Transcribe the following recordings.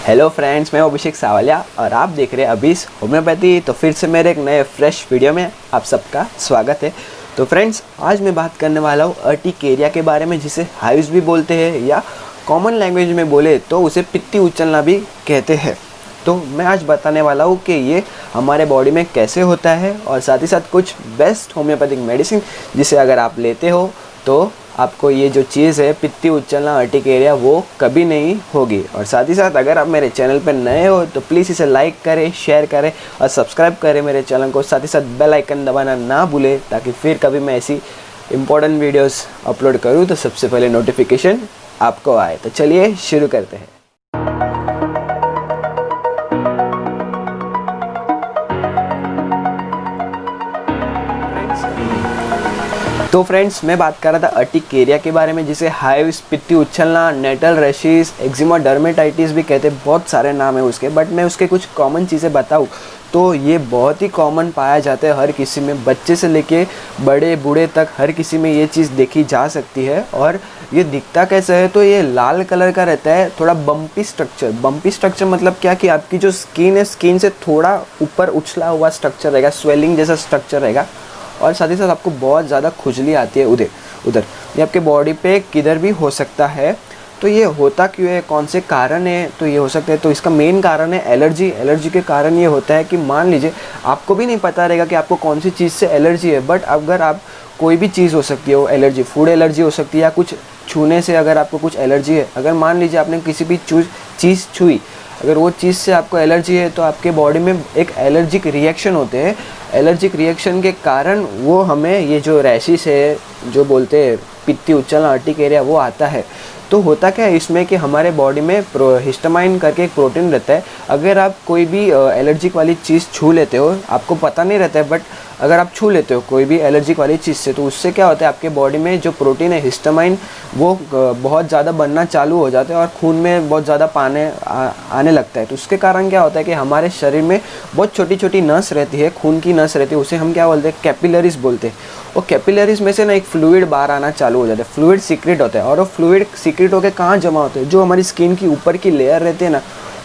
Hello friends, मैं अभिषेक सावलिया और आप देख रहे हैं अभीस होम्योपैथी। तो फिर से मेरे एक नए फ्रेश वीडियो में आप सबका स्वागत है। तो फ्रेंड्स, आज मैं बात करने वाला हूँ अर्टिकेरिया के बारे में, जिसे हाइव्स भी बोलते हैं या कॉमन लैंग्वेज में बोले तो उसे पित्ती उछलना भी कहते हैं। तो मैं आज बताने वाला हूँ कि ये हमारे बॉडी में कैसे होता है और साथ ही साथ कुछ बेस्ट होम्योपैथिक मेडिसिन जिसे अगर आप लेते हो तो आपको ये जो चीज़ है पित्ती उछलना अर्टिकेरिया वो कभी नहीं होगी। और साथ ही साथ अगर आप मेरे चैनल पर नए हो तो प्लीज़ इसे लाइक करें, शेयर करें और सब्सक्राइब करें मेरे चैनल को। साथ ही साथ बेल आइकन दबाना ना भूलें ताकि फिर कभी मैं ऐसी इंपॉर्टेंट वीडियोस अपलोड करूँ तो सबसे पहले नोटिफिकेशन आपको आए। तो चलिए शुरू करते हैं। तो फ्रेंड्स, मैं बात कर रहा था अर्टिकेरिया के बारे में, जिसे हाइव्स, पित्ती उछलना, नेटल रैशेस, एक्जिमा, डर्मेटाइटिस भी कहते हैं। बहुत सारे नाम है उसके, बट मैं उसके कुछ कॉमन चीज़ें बताऊँ तो ये बहुत ही कॉमन पाया जाता है हर किसी में, बच्चे से लेके बड़े बूढ़े तक हर किसी में ये चीज़ देखी जा सकती है। और ये दिखता कैसा है तो ये लाल कलर का रहता है, थोड़ा बम्पी स्ट्रक्चर। बम्पी स्ट्रक्चर मतलब क्या कि आपकी जो स्किन है, स्किन से थोड़ा ऊपर उछला हुआ स्ट्रक्चर रहेगा, स्वेलिंग जैसा स्ट्रक्चर रहेगा। और साथ ही साथ आपको बहुत ज़्यादा खुजली आती है उधर ये आपके बॉडी पे किधर भी हो सकता है। तो ये होता क्यों है, कौन से कारण है तो ये हो सकता है। तो इसका मेन कारण है एलर्जी। एलर्जी के कारण ये होता है कि मान लीजिए आपको भी नहीं पता रहेगा कि आपको कौन सी चीज़ से एलर्जी है, बट अगर आप कोई भी चीज़ हो सकती है वो एलर्जी, फूड एलर्जी हो सकती है या कुछ छूने से अगर आपको कुछ एलर्जी है। अगर मान लीजिए आपने किसी भी चीज़ छुई, अगर वो चीज़ से आपको एलर्जी है तो आपके बॉडी में एक एलर्जिक रिएक्शन होते हैं। एलर्जिक रिएक्शन के कारण वो हमें ये जो रैशेस है, जो बोलते हैं पित्ती उछलना अर्टिकेरिया, वो आता है। तो होता क्या है इसमें कि हमारे बॉडी में हिस्टामाइन करके एक प्रोटीन रहता है। अगर आप कोई भी एलर्जिक वाली चीज़ छू लेते हो, आपको पता नहीं रहता है, बट अगर आप छू लेते हो कोई भी एलर्जिक वाली चीज़ से, तो उससे क्या होता है आपके बॉडी में जो प्रोटीन है हिस्टामाइन वो बहुत ज़्यादा बनना चालू हो जाता है और खून में बहुत ज़्यादा आने लगता है। तो उसके कारण क्या होता है कि हमारे शरीर में बहुत छोटी छोटी नस रहती है, खून की नस रहती है, उसे हम क्या बोलते हैं, कैपिलरीज बोलते हैं। और कैपिलरीज में से ना एक फ्लूइड बाहर आना चालू हो जाता है, फ्लूइड सीक्रेट होता है। और वो फ्लूइड सीक्रेट होकर कहाँ जमा होते हैं, जो हमारी स्किन की ऊपर की लेयर रहती है ना,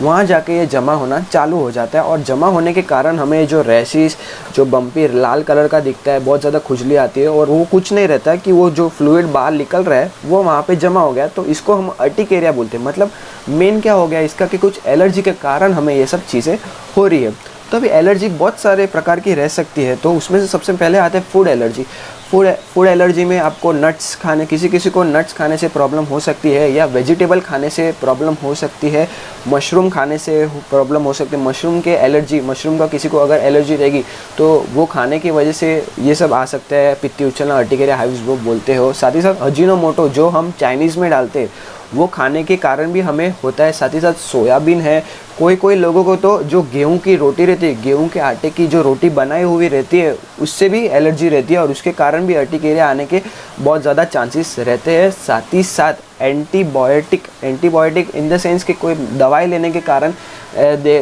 वहाँ जाके ये जमा होना चालू हो जाता है। और जमा होने के कारण हमें जो रैशेस, जो बम्पी लाल कलर का दिखता है, बहुत ज़्यादा खुजली आती है। और वो कुछ नहीं रहता कि वो जो फ्लूइड बाहर निकल रहा है वो वहाँ पे जमा हो गया, तो इसको हम अर्टिकेरिया बोलते हैं। मतलब मेन क्या हो गया इसका कि कुछ एलर्जी के कारण हमें ये सब चीज़ें हो रही है। तो अभी एलर्जी बहुत सारे प्रकार की रह सकती है, तो उसमें से सबसे पहले आते हैं फूड एलर्जी। फूड एलर्जी में आपको नट्स खाने, किसी को नट्स खाने से प्रॉब्लम हो सकती है, या वेजिटेबल खाने से प्रॉब्लम हो सकती है, मशरूम खाने से प्रॉब्लम हो सकती है। मशरूम के एलर्जी, मशरूम का किसी को अगर एलर्जी रहेगी तो वो खाने की वजह से ये सब आ सकता है, पित्ती उछलना अर्टिकेरिया हाइव्स वो बोलते हो। साथ ही साथ अजीनोमोटो जो हम चाइनीज़ में डालते हैं वो खाने के कारण भी हमें होता है। साथ ही साथ सोयाबीन है, कोई लोगों को तो जो गेहूं की रोटी रहती है, गेहूं के आटे की जो रोटी बनाई हुई रहती है, उससे भी एलर्जी रहती है और उसके कारण भी अर्टिकेरिया आने के बहुत ज़्यादा चांसेस रहते हैं। साथ ही साथ एंटीबायोटिक इन द सेंस कि कोई दवाई लेने के कारण,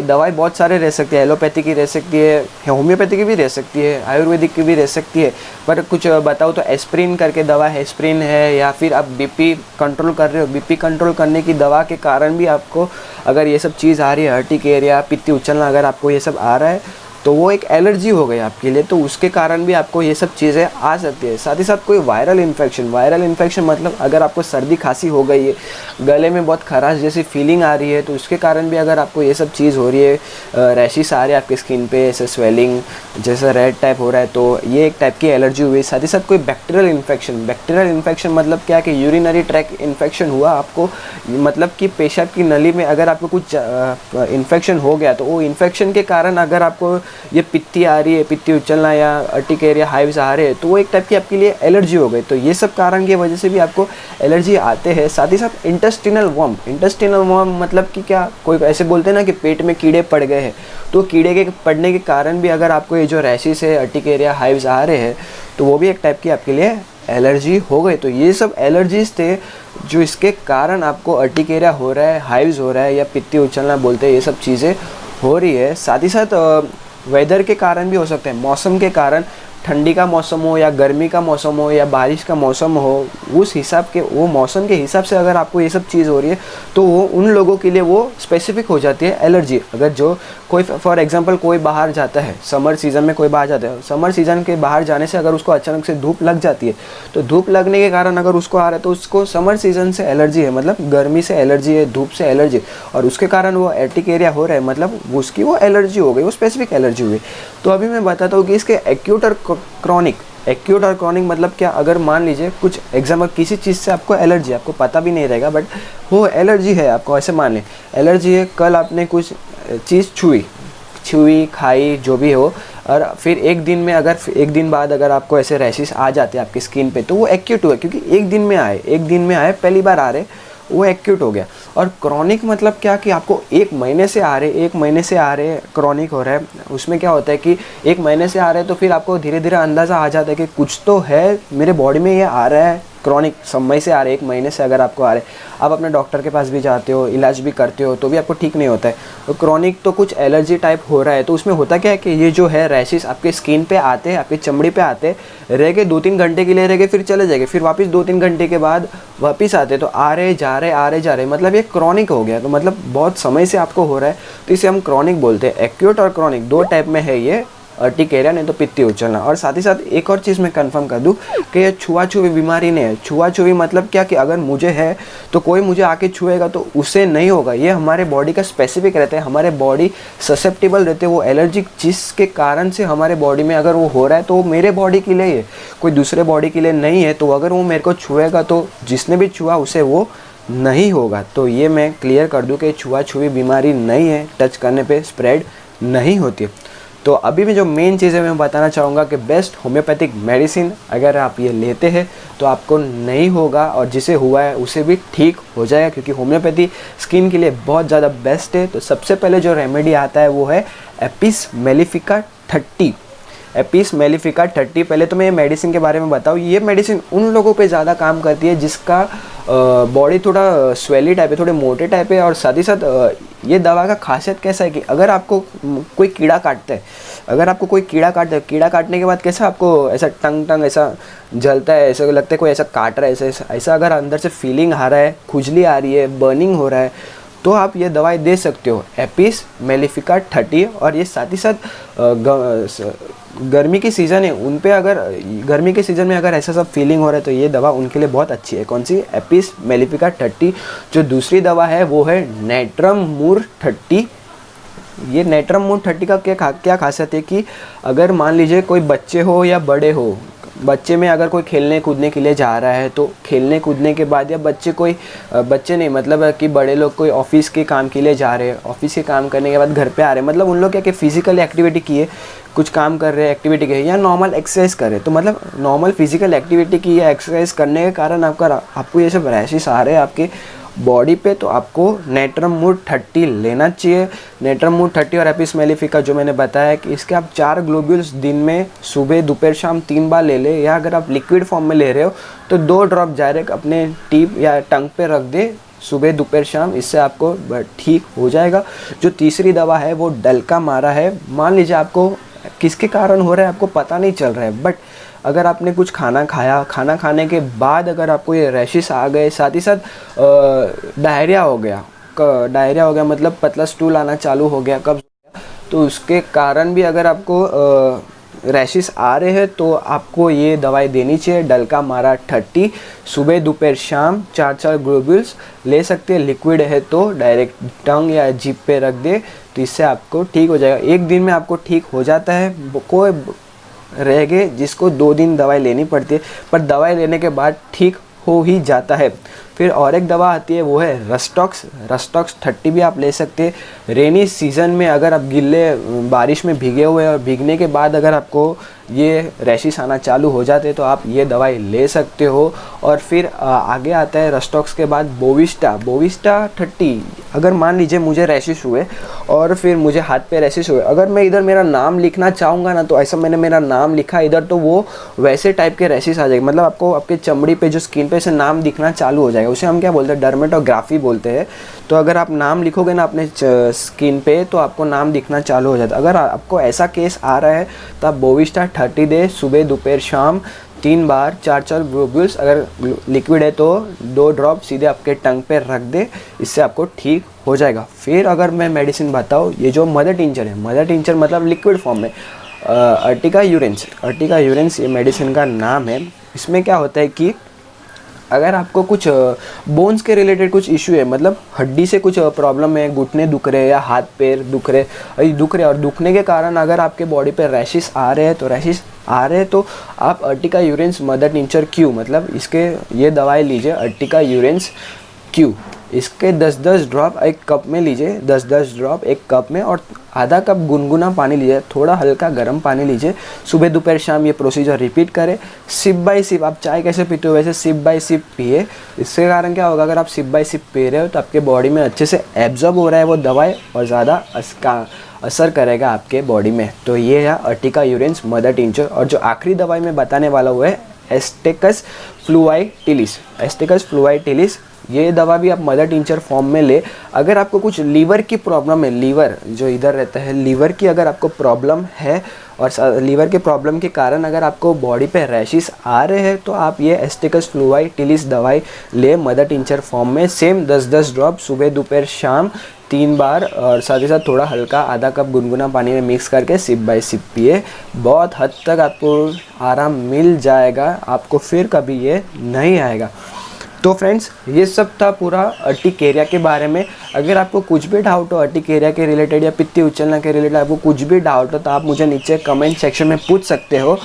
दवाई बहुत सारे रह सकती है, एलोपैथी की रह सकती है, होम्योपैथी की भी रह सकती है, आयुर्वेदिक की भी रह सकती है। पर कुछ बताओ तो एस्प्रिन करके दवा है, एस्प्रिन है, या फिर आप बीपी कंट्रोल कर रहे हो, बीपी कंट्रोल करने की दवा के कारण भी आपको अगर ये सब चीज़ आ रही है, अर्टिकेरिया, पित्ती उछलना, अगर आपको ये सब आ रहा है तो वो एक एलर्जी हो गई आपके लिए, तो उसके कारण भी आपको ये सब चीज़ें आ सकती है। साथ ही साथ कोई वायरल इन्फेक्शन मतलब अगर आपको सर्दी खांसी हो गई है, गले में बहुत खराश जैसी फीलिंग आ रही है, तो उसके कारण भी अगर आपको ये सब चीज़ हो रही है, रैशेस आ रहे हैं आपकी स्किन पे, ऐसे स्वेलिंग जैसा रेड टाइप हो रहा है, तो ये एक टाइप की एलर्जी हुई। साथ ही साथ कोई बैक्टीरियल इन्फेक्शन मतलब क्या कि यूरिनरी ट्रैक इन्फेक्शन हुआ आपको, मतलब कि पेशाब की नली में अगर आपको कुछ इन्फेक्शन हो गया, तो वो इन्फेक्शन के कारण अगर आपको ये पित्ती आ रही है, पित्ती उछलना या अर्टिकेरिया हाइव्स आ रहे हैं, तो वो एक टाइप की आपके लिए एलर्जी हो गई। तो ये सब कारण की वजह से भी आपको एलर्जी आते हैं। साथ ही साथ इंटेस्टिनल वर्म मतलब कि क्या, कोई ऐसे बोलते हैं ना कि पेट में कीड़े पड़ गए हैं, तो कीड़े के पड़ने के कारण भी अगर आपको ये जो रैशेस है, अर्टिकेरिया हाइव्स आ रहे हैं, तो वो भी एक टाइप की आपके लिए एलर्जी हो गई। तो ये सब एलर्जीज थे जो इसके कारण आपको अर्टिकेरिया हो रहा है, हाइव्स हो रहा है, या पित्ती उछलना बोलते हैं, ये सब चीज़ें हो रही है। साथ ही साथ वेदर के कारण भी हो सकते हैं, मौसम के कारण ठंडी का मौसम हो या गर्मी का मौसम हो या बारिश का मौसम हो, उस हिसाब के वो मौसम के हिसाब से अगर आपको ये सब चीज़ हो रही है तो वो उन लोगों के लिए वो स्पेसिफिक हो जाती है एलर्जी। अगर जो कोई फॉर एग्जांपल कोई बाहर जाता है, समर सीज़न में कोई बाहर जाता है, समर सीज़न के बाहर जाने से अगर उसको अचानक से धूप लग जाती है तो धूप लगने के कारण अगर उसको आ रहा है तो उसको समर सीज़न से एलर्जी है, मतलब गर्मी से एलर्जी है, धूप से एलर्जी, और उसके कारण वो एर्टिकेरिया हो रहा है, मतलब उसकी वो एलर्जी हो गई, वो स्पेसिफिक एलर्जी हुई। तो अभी मैं बताता हूँ कि इसके एक्यूट और क्रॉनिक, एक्यूट और क्रॉनिक मतलब क्या। अगर मान लीजिए कुछ एग्जाम्पल किसी चीज़ से आपको एलर्जी, आपको पता भी नहीं रहेगा बट वो एलर्जी है आपको, ऐसे मान लें एलर्जी है, कल आपने कुछ चीज़ छुई खाई जो भी हो, और फिर एक दिन में अगर एक दिन बाद अगर आपको ऐसे रैशेस आ जाते हैं आपकी स्किन पे तो वो एक्यूट हुआ, क्योंकि एक दिन में आए पहली बार आ रहे, वो एक्यूट हो गया। और क्रॉनिक मतलब क्या कि आपको एक महीने से आ रहे क्रॉनिक हो रहा है। उसमें क्या होता है कि एक महीने से आ रहे हैं तो फिर आपको धीरे धीरे अंदाज़ा आ जाता है कि कुछ तो है मेरे बॉडी में, ये आ रहा है, क्रॉनिक समय से आ रहे, एक महीने से अगर आपको आ रहे, आप अपने डॉक्टर के पास भी जाते हो, इलाज भी करते हो तो भी आपको ठीक नहीं होता है। तो क्रॉनिक तो कुछ एलर्जी टाइप हो रहा है। तो उसमें होता क्या है कि ये जो है रैशेस आपके स्किन पे आते हैं, आपकी चमड़ी पे आते हैं, रह गए 2-3 घंटे के लिए रह गए, फिर चले जाएंगे, फिर वापस 2-3 घंटे के बाद वापस आते, तो आ रहे जा रहे मतलब ये क्रॉनिक हो गया। तो मतलब बहुत समय से आपको हो रहा है, तो इसे हम क्रॉनिक बोलते हैं। एक्यूट और क्रॉनिक 2 टाइप में है ये, अर्टिकेरिया नहीं तो पित्ती उछलना। और साथ ही साथ एक और चीज़ मैं कंफर्म कर दूं कि ये छुआछुई बीमारी नहीं है। छुआछुई मतलब क्या कि अगर मुझे है तो कोई मुझे आके छुएगा तो उसे नहीं होगा, ये हमारे बॉडी का स्पेसिफिक रहता है, हमारे बॉडी ससेप्टेबल रहते हैं वो एलर्जिक चीज़ के कारण से। हमारे बॉडी में अगर वो हो रहा है तो वो मेरे बॉडी के लिए है, कोई दूसरे बॉडी के लिए नहीं है। तो अगर वो मेरे को छुएगा तो जिसने भी छुआ उसे वो नहीं होगा। तो ये मैं क्लियर कर दूं कि छुआछुई बीमारी नहीं है, टच करने पे स्प्रेड नहीं होती। तो अभी में जो मेन चीज़ें मैं बताना चाहूँगा कि बेस्ट होम्योपैथिक मेडिसिन अगर आप ये लेते हैं तो आपको नहीं होगा, और जिसे हुआ है उसे भी ठीक हो जाएगा, क्योंकि होम्योपैथी स्किन के लिए बहुत ज़्यादा बेस्ट है। तो सबसे पहले जो रेमेडी आता है वो है एपिस मेलिफिका 30। एपिस मेलिफिका 30, पहले तो मैं ये मेडिसिन के बारे में बताऊँ। ये मेडिसिन उन लोगों पे ज़्यादा काम करती है जिसका बॉडी थोड़ा स्वेली टाइप है, थोड़े मोटे टाइप है। और साथ ही साथ ये दवा का खासियत कैसा है कि अगर आपको कोई कीड़ा काटता है, अगर आपको कोई कीड़ा काटता है, कीड़ा काटने के बाद कैसा आपको ऐसा टंग ऐसा जलता है, ऐसा लगता है कोई ऐसा काट रहा है, ऐसा अगर अंदर से फीलिंग आ रहा है, खुजली आ रही है, बर्निंग हो रहा है, तो आप ये दवाई दे सकते हो, एपिस मेलिफिका 30। और ये साथ ही साथ गर्मी की सीज़न है उन पे, अगर गर्मी के सीज़न में अगर ऐसा सब फीलिंग हो रहा है तो ये दवा उनके लिए बहुत अच्छी है। कौन सी? Apis mellifica 30। जो दूसरी दवा है वो है नेट्रम मूर 30। ये नेट्रम मूर 30 का क्या खासियत है कि अगर मान लीजिए कोई बच्चे हो या बड़े हो, बच्चे में अगर कोई खेलने कूदने के लिए जा रहा है तो खेलने कूदने के बाद, या बच्चे नहीं मतलब कि बड़े लोग कोई ऑफिस के काम के लिए जा रहे हैं, ऑफिस के काम करने के बाद घर पे आ रहे हैं, मतलब उन लोग क्या कि फिजिकल एक्टिविटी किए, कुछ काम कर रहे हैं, एक्टिविटी की या नॉर्मल एक्सरसाइज कर रहे हैं, तो मतलब नॉर्मल फिजिकल एक्टिविटी की या एक्सरसाइज करने के कारण आपको ये सब रैशेस आ रहे हैं आपके बॉडी पे, तो आपको नेट्रम मूर 30 लेना चाहिए। नेट्रम मूर 30 और एपिस मेलिफिका जो मैंने बताया कि इसके आप 4 ग्लोब्यूल्स दिन में सुबह दोपहर शाम 3 बार ले ले, या अगर आप लिक्विड फॉर्म में ले रहे हो तो 2 ड्रॉप डायरेक्ट अपने टीप या टंग पे रख दे सुबह दोपहर शाम, इससे आपको ठीक हो जाएगा। जो तीसरी दवा है वो डलका मारा है। मान लीजिए आपको किसके कारण हो रहा है आपको पता नहीं चल रहा है, बट अगर आपने कुछ खाना खाया, खाना खाने के बाद अगर आपको ये रैशेस आ गए, साथ ही साथ डायरिया हो गया मतलब पतला स्टूल आना चालू हो गया, कब्ज, तो उसके कारण भी अगर आपको रैशेस आ रहे हैं तो आपको ये दवाई देनी चाहिए, डलका मारा 30। सुबह दोपहर शाम 4 ग्लोब्यूल्स ले सकते हैं, लिक्विड है तो डायरेक्ट टंग या जीभ पे रख दे, तो इससे आपको ठीक हो जाएगा। 1 दिन में आपको ठीक हो जाता है। कोई रह गए जिसको 2 दिन दवाई लेनी पड़ती है, पर दवाई लेने के बाद ठीक हो ही जाता है। फिर और एक दवा आती है वो है रस्टॉक्स 30 भी आप ले सकते हैं। रेनी सीज़न में अगर आप गिल्ले बारिश में भीगे हुए और भीगने के बाद अगर आपको ये रैशेस आना चालू हो जाते तो आप ये दवाई ले सकते हो। और फिर आगे आता है रस्टॉक्स के बाद बोविस्टा 30। अगर मान लीजिए मुझे रैशेस हुए और फिर मुझे हाथ पे रैशेस हुए, अगर मैं इधर मेरा नाम लिखना चाहूँगा ना, तो ऐसा मैंने मेरा नाम लिखा इधर तो वो वैसे टाइप के रैशेस आ जाएंगे, मतलब आपको आपके चमड़ी पे जो स्किन पे से नाम दिखना चालू हो जाएगा, उसे हम क्या बोलते हैं, डर्मेटोग्राफी बोलते हैं। तो अगर आप नाम लिखोगे ना अपने स्किन पे तो आपको नाम दिखना चालू हो जाता है। अगर आपको ऐसा केस आ रहा है तो आप बोविस्टा 30 डे सुबह दोपहर शाम 3 बार 4 ग्लोब्यूल्स, अगर लिक्विड है तो 2 ड्रॉप सीधे आपके टंग पे रख दे, इससे आपको ठीक हो जाएगा। फिर अगर मैं मेडिसिन बताऊँ, ये जो मदर टिंचर है, मदर टिंचर मतलब लिक्विड फॉर्म में अर्टिका यूरेंस ये मेडिसिन का नाम है। इसमें क्या होता है कि अगर आपको कुछ बोन्स के रिलेटेड कुछ इशू है, मतलब हड्डी से कुछ प्रॉब्लम है, घुटने दुख रहे या हाथ पैर दुख रहे और दुखने के कारण अगर आपके बॉडी पे रैशेस आ रहे हैं तो आप Ertiga urens mother tincture Q, मतलब इसके ये दवाई लीजिए अर्टिका यूरेंस क्यू। इसके 10-10 ड्रॉप एक कप में लीजिए, 10-10 ड्रॉप एक कप में, और आधा कप गुनगुना पानी लीजिए, थोड़ा हल्का गर्म पानी लीजिए। सुबह दोपहर शाम ये प्रोसीजर रिपीट करें। सिप बाय सिप, आप चाय कैसे पीते हो वैसे सिप बाय सिप पिए। इसके कारण क्या होगा, अगर आप सिप बाय सिप पी रहे हो तो आपके बॉडी में अच्छे से एब्जॉर्ब हो रहा है वो दवाई और ज़्यादा असर करेगा आपके बॉडी में। तो ये है अर्टिका यूरेंस मदर टिंचर। और जो आखिरी दवाई मैं बताने वाला हुआ है एस्टेकस फ्लूआइटिलिस। ये दवा भी आप मदर टिंचर फॉर्म में ले। अगर आपको कुछ लीवर की प्रॉब्लम है, लीवर जो इधर रहता है, लीवर की अगर आपको प्रॉब्लम है और लीवर के प्रॉब्लम के कारण अगर आपको बॉडी पे रैशेस आ रहे हैं तो आप ये एस्टेकस फ्लूआइटिलिस दवाई ले मदर टिंचर फॉर्म में। सेम 10-10 ड्रॉप सुबह दोपहर शाम 3 बार, और साथ ही साथ थोड़ा हल्का आधा कप गुनगुना पानी में मिक्स करके सिप बाय सिप पिए। बहुत हद तक आपको आराम मिल जाएगा, आपको फिर कभी ये नहीं आएगा। तो फ्रेंड्स, ये सब था पूरा अर्टिकेरिया के बारे में। अगर आपको कुछ भी डाउट हो अर्टिकेरिया के रिलेटेड या पित्ती उछलना के रिलेटेड, आपको कुछ भी डाउट हो तो आप मुझे नीचे कमेंट सेक्शन में पूछ सकते हो।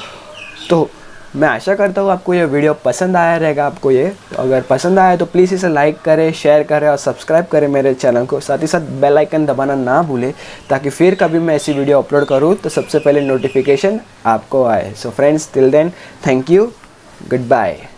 तो मैं आशा करता हूँ आपको ये वीडियो पसंद आया रहेगा। आपको ये अगर पसंद आया तो प्लीज़ इसे लाइक करें, शेयर करें और सब्सक्राइब करें मेरे चैनल को। साथ ही साथ बेल आइकन दबाना ना भूलें, ताकि फिर कभी मैं ऐसी वीडियो अपलोड करूँ तो सबसे पहले नोटिफिकेशन आपको आए। So friends, till then, thank you, good bye.